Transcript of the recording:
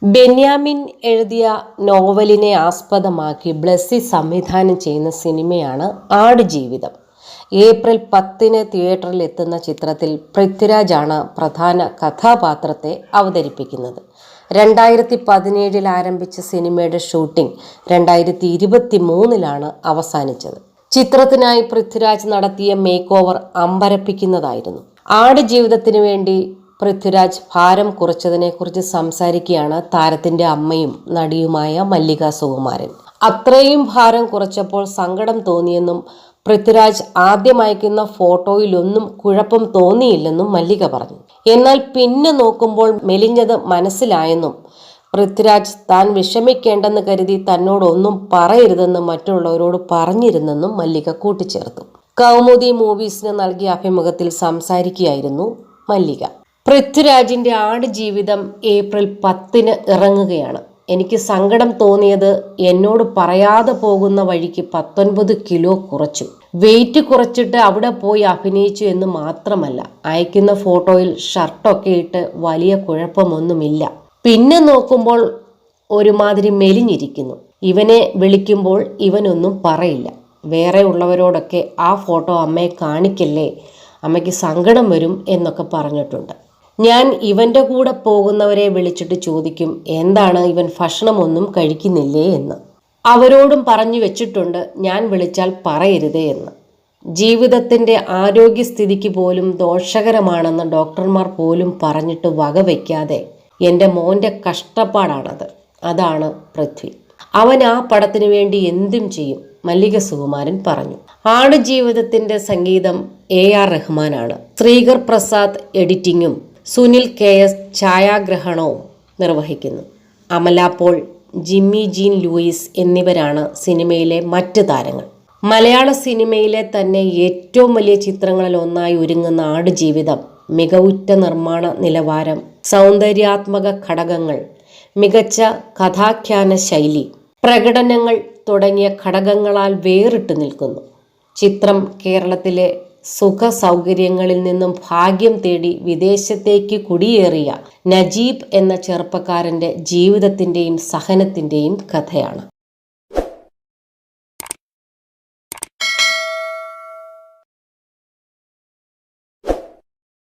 ബെന്യാമിൻ എഴുതിയ നോവലിനെ ആസ്പദമാക്കി ബ്ലെസ്സി സംവിധാനം ചെയ്യുന്ന സിനിമയാണ് ആടുജീവിതം. ഏപ്രിൽ 10 തിയേറ്ററിൽ എത്തുന്ന ചിത്രത്തിൽ പൃഥ്വിരാജാണ് പ്രധാന കഥാപാത്രത്തെ അവതരിപ്പിക്കുന്നത്. 2017 ആരംഭിച്ച സിനിമയുടെ ഷൂട്ടിംഗ് 2023 അവസാനിച്ചത്. ചിത്രത്തിനായി പൃഥ്വിരാജ് നടത്തിയ മേക്ക് ഓവർ അമ്പരപ്പിക്കുന്നതായിരുന്നു. ആടുജീവിതത്തിനു വേണ്ടി പൃഥ്വിരാജ് ഭാരം കുറച്ചതിനെക്കുറിച്ച് സംസാരിക്കുകയാണ് താരത്തിന്റെ അമ്മയും നടിയുമായ മല്ലിക സുകുമാരൻ. അത്രയും ഭാരം കുറച്ചപ്പോൾ സങ്കടം തോന്നിയെന്നും പൃഥ്വിരാജ് ആദ്യം അയക്കുന്ന ഫോട്ടോയിലൊന്നും കുഴപ്പം തോന്നിയില്ലെന്നും മല്ലിക പറഞ്ഞു. എന്നാൽ പിന്നെ നോക്കുമ്പോൾ മെലിഞ്ഞത് മനസ്സിലായെന്നും പൃഥ്വിരാജ് താൻ വിഷമിക്കേണ്ടെന്ന് കരുതി തന്നോടൊന്നും പറയരുതെന്ന് മറ്റുള്ളവരോട് പറഞ്ഞിരുന്നെന്നും മല്ലിക കൂട്ടിച്ചേർത്തു. കൗമുദി മൂവീസിന് നൽകിയ അഭിമുഖത്തിൽ സംസാരിക്കുകയായിരുന്നു മല്ലിക. പൃഥ്വിരാജിന്റെ ആടുജീവിതം ഏപ്രിൽ 10 ഇറങ്ങുകയാണ്. എനിക്ക് സങ്കടം തോന്നിയത് എന്നോട് പറയാതെ പോകുന്ന വഴിക്ക് 19 കിലോ കുറച്ചു. വെയിറ്റ് കുറച്ചിട്ട് അവിടെ പോയി അഭിനയിച്ചു എന്ന് മാത്രമല്ല, അയക്കുന്ന ഫോട്ടോയിൽ ഷർട്ടൊക്കെ ഇട്ട് വലിയ കുഴപ്പമൊന്നുമില്ല. പിന്നെ നോക്കുമ്പോൾ ഒരുമാതിരി മെലിഞ്ഞിരിക്കുന്നു. ഇവനെ വിളിക്കുമ്പോൾ ഇവനൊന്നും പറയില്ല. വേറെ ഉള്ളവരോടൊക്കെ ആ ഫോട്ടോ അമ്മയെ കാണിക്കല്ലേ, അമ്മയ്ക്ക് സങ്കടം വരും എന്നൊക്കെ പറഞ്ഞിട്ടുണ്ട്. ഞാൻ ഇവൻ്റെ കൂടെ പോകുന്നവരെ വിളിച്ചിട്ട് ചോദിക്കും, എന്താണ് ഇവൻ ഭക്ഷണമൊന്നും കഴിക്കുന്നില്ലേ എന്ന്. അവരോടും പറഞ്ഞു വെച്ചിട്ടുണ്ട്, ഞാൻ വിളിച്ചാൽ പറയരുതേ എന്ന്. ജീവിതത്തിൻ്റെ ആരോഗ്യസ്ഥിതിക്ക് പോലും ദോഷകരമാണെന്ന് ഡോക്ടർമാർ പോലും പറഞ്ഞിട്ട് വകവയ്ക്കാതെ എൻ്റെ മോൻ്റെ കഷ്ടപ്പാടാണത്. അതാണ് പൃഥ്വി. അവൻ ആ പടത്തിനു വേണ്ടി എന്തും ചെയ്യും, മല്ലിക സുകുമാരൻ പറഞ്ഞു. ആടുജീവിതത്തിൻ്റെ സംഗീതം AR റഹ്മാനാണ്. ശ്രീകർ പ്രസാദ് എഡിറ്റിങ്ങും സുനിൽ KS ഛായാഗ്രഹണവും നിർവഹിക്കുന്നു. Amala Paul, Jimmy Jean Louis എന്നിവരാണ് സിനിമയിലെ മറ്റ് താരങ്ങൾ. മലയാള സിനിമയിലെ തന്നെ ഏറ്റവും വലിയ ചിത്രങ്ങളിൽ ഒന്നായി ഒരുങ്ങുന്ന ആടുജീവിതം മികവുറ്റ നിർമ്മാണ നിലവാരം, സൗന്ദര്യാത്മക ഘടകങ്ങൾ, മികച്ച കഥാഖ്യാന ശൈലി, പ്രകടനങ്ങൾ തുടങ്ങിയ ഘടകങ്ങളാൽ വേറിട്ട് നിൽക്കുന്നു. ചിത്രം കേരളത്തിലെ സുഖ സൗകര്യങ്ങളിൽ നിന്നും ഭാഗ്യം തേടി വിദേശത്തേക്ക് കുടിയേറിയ നജീബ് എന്ന ചെറുപ്പക്കാരൻ്റെ ജീവിതത്തിൻ്റെയും സഹനത്തിൻ്റെയും കഥയാണ്.